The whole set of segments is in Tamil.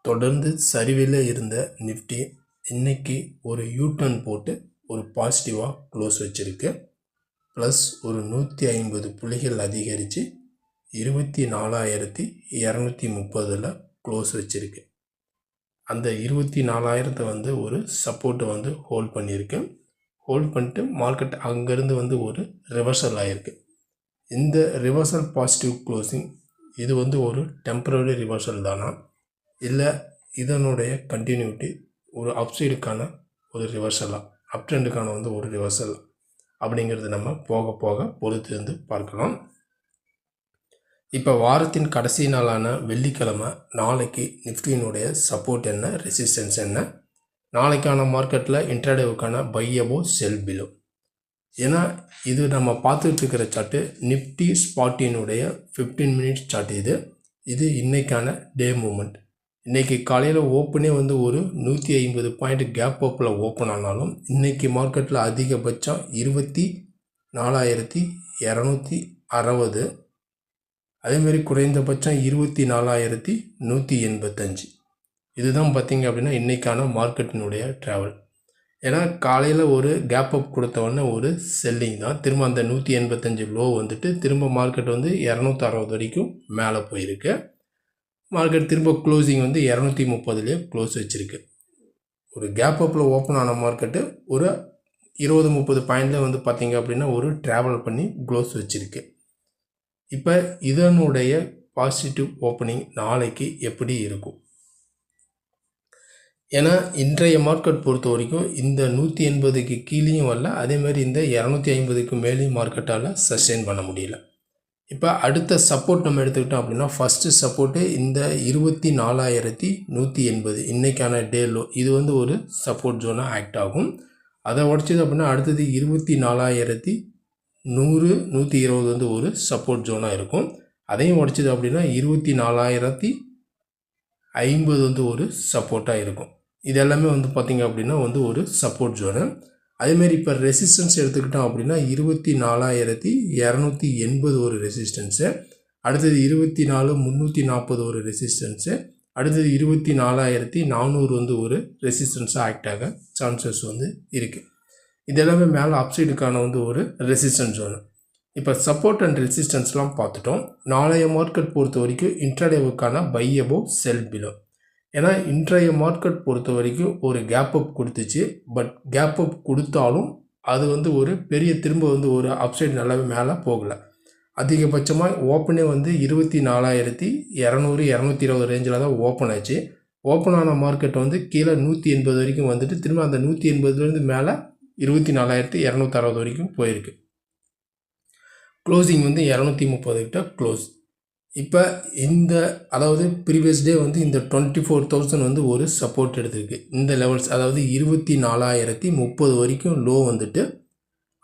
தொடர்ந்து சரிவில் இருந்த நிஃப்டி இன்னைக்கு ஒரு யூட்டர்ன் போட்டு ஒரு பாசிட்டிவாக க்ளோஸ் வச்சுருக்கு. ப்ளஸ் ஒரு 150 புள்ளிகள் அதிகரித்து 24,230 க்ளோஸ் வச்சுருக்கு. அந்த 24,000 ஒரு சப்போர்ட்டை ஹோல்ட் பண்ணியிருக்கு. ஹோல்ட் பண்ணிட்டு மார்க்கெட் அங்கேருந்து ஒரு ரிவர்சல் ஆகிருக்கு. இந்த ரிவர்சல் பாசிட்டிவ் க்ளோசிங் இது ஒரு டெம்பரரி ரிவர்சல் தானா, இல்லை இதனுடைய கண்டினியூட்டி ஒரு அப்சைடுக்கான ஒரு ரிவர்சலாக, அப் ட்ரெண்டுக்கான ஒரு ரிவர்சல் அப்படிங்கிறது நம்ம போக போக பொறுத்து பார்க்கலாம். இப்போ வாரத்தின் கடைசி நாளான வெள்ளிக்கிழமை நாளைக்கு நிஃப்டியினுடைய சப்போர்ட் என்ன, ரெசிஸ்டன்ஸ் என்ன, நாளைக்கான மார்க்கெட்டில் இன்ட்ராடேவுக்கான பை அபோவ் செல் பிலோ. ஏன்னா இது நம்ம பார்த்துட்டு இருக்கிற சார்ட்டு நிஃப்டி ஸ்பாட்டினுடைய 15 மினிட்ஸ் சார்ட். இது இன்றைக்கான டே மூமெண்ட். இன்றைக்கி காலையில் ஓப்பனே ஒரு 150 பாயிண்ட் கேப் அப்பில் ஓப்பன் ஆனாலும் இன்றைக்கி மார்க்கெட்டில் அதிகபட்சம் 24,260, அதேமாரி குறைந்தபட்சம் 24,185. இதுதான் பார்த்திங்க அப்படின்னா இன்றைக்கான மார்க்கெட்டினுடைய ட்ராவல். ஏன்னா காலையில் ஒரு கேப் அப் கொடுத்தவொடனே ஒரு செல்லிங் தான். திரும்ப அந்த 185 லோ திரும்ப மார்க்கெட் 260 வரைக்கும் மேலே போயிருக்கு. மார்க்கெட் திரும்ப க்ளோசிங் 230லேயே க்ளோஸ் வச்சுருக்கு. ஒரு கேப் அப்பில் ஓப்பன் ஆன மார்க்கெட்டு ஒரு 20-30 பாயிண்டில் பார்த்திங்க அப்படின்னா ஒரு ட்ராவல் பண்ணி க்ளோஸ் வச்சுருக்கு. இப்போ இதனுடைய பாசிட்டிவ் ஓப்பனிங் நாளைக்கு எப்படி இருக்கும்? ஏன்னா இன்றைய மார்க்கெட் பொறுத்த வரைக்கும் இந்த 180க்கு கீழேயும் வரல, அதேமாதிரி இந்த 250க்கு மேலேயும் மார்க்கெட்டால் சஸ்டெயின் பண்ண முடியல. இப்போ அடுத்த சப்போர்ட் நம்ம எடுத்துக்கிட்டோம் அப்படின்னா ஃபஸ்ட்டு சப்போர்ட்டு இந்த 24,180 இன்றைக்கான டே லோ. இது ஒரு சப்போர்ட் ஜோனாக ஆக்ட் ஆகும். அதை உடச்சிது அப்படின்னா அடுத்தது 24,100 120 ஒரு சப்போர்ட் ஜோனாக இருக்கும். அதையும் உடச்சிது அப்படின்னா 24,050 ஒரு சப்போர்ட்டாக இருக்கும். இது எல்லாமே பார்த்திங்க அப்படின்னா ஒரு சப்போர்ட் ஜோனு. அதேமாரி இப்போ ரெசிஸ்டன்ஸ் எடுத்துக்கிட்டோம் அப்படின்னா 24,280 ஒரு ரெசிஸ்டன்ஸு, அடுத்தது 24,340 ஒரு ரெசிஸ்டன்ஸு, அடுத்தது 24,400 ஒரு ரெசிஸ்டன்ஸாக ஆக்ட் ஆக சான்சஸ் இருக்குது. இது எல்லாமே மேலே அப்சைடுக்கான ஒரு ரெசிஸ்டன்ஸ் ஜோனு. இப்போ சப்போர்ட் அண்ட் ரெசிஸ்டன்ஸ்லாம் பார்த்துட்டோம். நாளைய மார்க்கெட் பொறுத்த வரைக்கும் இன்ட்ராடேவுக்கான பை அபோவ் செல் பிலோ. ஏன்னா இன்றைய மார்க்கெட் பொறுத்த வரைக்கும் ஒரு கேப் அப் கொடுத்துச்சு. பட் கேப் அப் கொடுத்தாலும் அது ஒரு பெரிய திரும்ப ஒரு அப்சைடு நல்லாவே மேலே போகலை. அதிகபட்சமாக ஓப்பனே 24,200 220 ரேஞ்சில் தான் ஓப்பன் ஆச்சு. ஓப்பன் ஆன மார்க்கெட் கீழே 180 வரைக்கும் திரும்ப அந்த 180லேருந்து மேலே 24,260 வரைக்கும் போயிருக்கு. க்ளோசிங் 230 கிட்ட க்ளோஸ். இப்போ இந்த அதாவது ப்ரீவியஸ் டே இந்த 24,000 ஒரு சப்போர்ட் எடுத்திருக்கு. இந்த லெவல்ஸ் அதாவது 24,030 வரைக்கும் லோ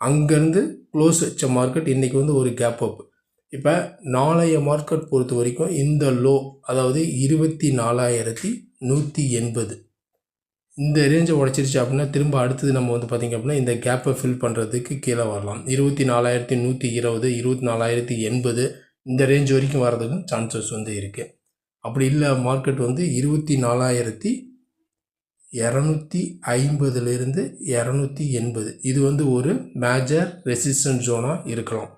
அங்கேருந்து க்ளோஸ் வச்ச மார்க்கெட் இன்றைக்கி ஒரு கேப் அப். இப்போ நாளைய மார்க்கெட் பொறுத்த வரைக்கும் இந்த லோ அதாவது 24,180 இந்த ரேஞ்சை உடச்சிருச்சு அப்படின்னா திரும்ப அடுத்தது நம்ம பார்த்திங்க அப்படின்னா இந்த கேப்பை ஃபில் பண்ணுறதுக்கு கீழே வரலாம். 24,120 24,080 இந்த ரேஞ்ச் வரைக்கும் வர்றதுக்கும் சான்சஸ் இருக்குது. அப்படி இல்லை மார்க்கெட் 24,250லேருந்து 280 இது ஒரு மேஜர் ரெசிஸ்டன்ஸ் ஜோனாக இருக்கலாம்.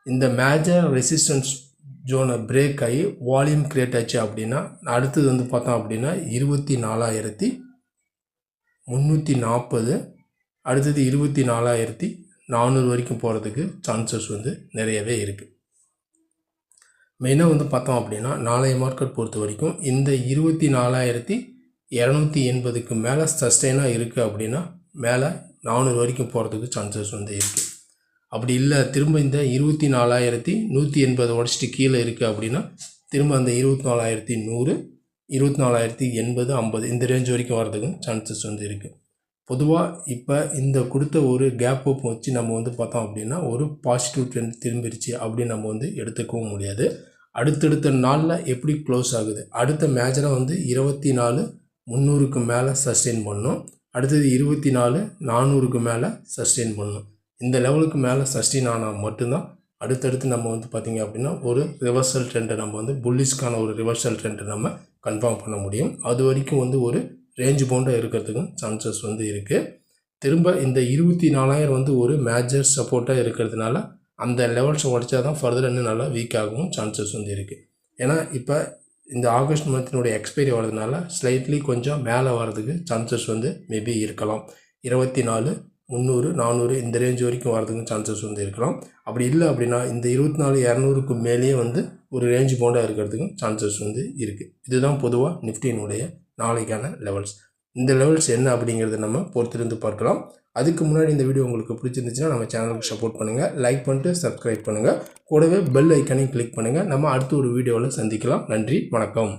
இந்த மேஜர் ரெசிஸ்டன்ஸ் ஜோனை பிரேக் ஆகி வால்யூம் கிரியேட் ஆச்சு அப்படின்னா அடுத்தது பார்த்தோம் அப்படின்னா 24,340 அடுத்தது 24,400 வரைக்கும் போகிறதுக்கு சான்சஸ் நிறையவே இருக்குது. மெயினாக பார்த்தோம் அப்படின்னா நாளைய மார்க்கெட் பொறுத்த வரைக்கும் இந்த 24,280க்கு மேலே சஸ்டெயினாக இருக்குது அப்படின்னா மேலே 400 வரைக்கும் போகிறதுக்கு சான்சஸ் இருக்குது. அப்படி இல்லை திரும்ப இந்த 24,180 உடச்சிட்டு கீழே இருக்குது அப்படின்னா திரும்ப அந்த 24,100 24,080 50 இந்த ரேஞ்ச் வரைக்கும் வர்றதுக்கும் சான்சஸ் இருக்குது. பொதுவாக இப்போ இந்த கொடுத்த ஒரு கேப் அப் வச்சு நம்ம பார்த்தோம் அப்படின்னா ஒரு பாசிட்டிவ் ட்ரெண்ட் திரும்பிடுச்சு அப்படின்னு நம்ம எடுத்துக்கவும் முடியாது. அடுத்தடுத்த நாளில் எப்படி க்ளோஸ் ஆகுது, அடுத்த மேஜராக 24,300க்கு மேலே சஸ்டெயின் பண்ணணும், அடுத்தது 24,400க்கு மேலே சஸ்டெயின் பண்ணணும். இந்த லெவலுக்கு மேலே சஸ்டெயின் ஆனால் மட்டும்தான் அடுத்தடுத்து நம்ம வந்து பார்த்திங்க அப்படின்னா ஒரு ரிவர்சல் ட்ரெண்டை நம்ம வந்து புல்லிஷ்க்கான ஒரு ரிவர்சல் ட்ரெண்டை நம்ம கன்ஃபார்ம் பண்ண முடியும். அது வரைக்கும் வந்து ஒரு ரேஞ்ச் பவுண்டாக இருக்கிறதுக்கும் சான்சஸ் வந்து இருக்குது. திரும்ப இந்த 24,000 வந்து ஒரு மேஜர் சப்போர்ட்டாக இருக்கிறதுனால அந்த லெவல்ஸை உடச்சா தான் ஃபர்தர் இன்னும் நல்லா வீக் ஆகவும் சான்சஸ் வந்து இருக்குது. ஏன்னா இப்போ இந்த ஆகஸ்ட் மந்தினுடைய எக்ஸ்பைரி வரதுனால ஸ்லைட்லி கொஞ்சம் மேலே வர்றதுக்கு சான்சஸ் வந்து மேபி இருக்கலாம். 24, 300, 400 இந்த ரேஞ்ச் வரைக்கும் வரதுக்கு சான்சஸ் வந்து இருக்கலாம். அப்படி இல்லை அப்படின்னா இந்த 24,200க்கு மேலேயே வந்து ஒரு ரேஞ்ச் பவுண்டாக இருக்கிறதுக்கும் சான்சஸ் வந்து இருக்குது. இதுதான் பொதுவாக நிஃப்டியினுடைய நாளைக்கான லெவல்ஸ். இந்த லெவல்ஸ் என்ன அப்படிங்கிறத நம்ம பொறுத்திருந்து பார்க்கலாம். அதுக்கு முன்னாடி இந்த வீடியோ உங்களுக்கு பிடிச்சிருந்துச்சுன்னா நம்ம சேனலுக்கு சப்போர்ட் பண்ணுங்கள், லைக் பண்ணிட்டு சப்ஸ்கிரைப் பண்ணுங்கள், கூடவே பெல் ஐக்கானையும் கிளிக் பண்ணுங்கள். நம்ம அடுத்த ஒரு வீடியோவில் சந்திக்கலாம். நன்றி, வணக்கம்.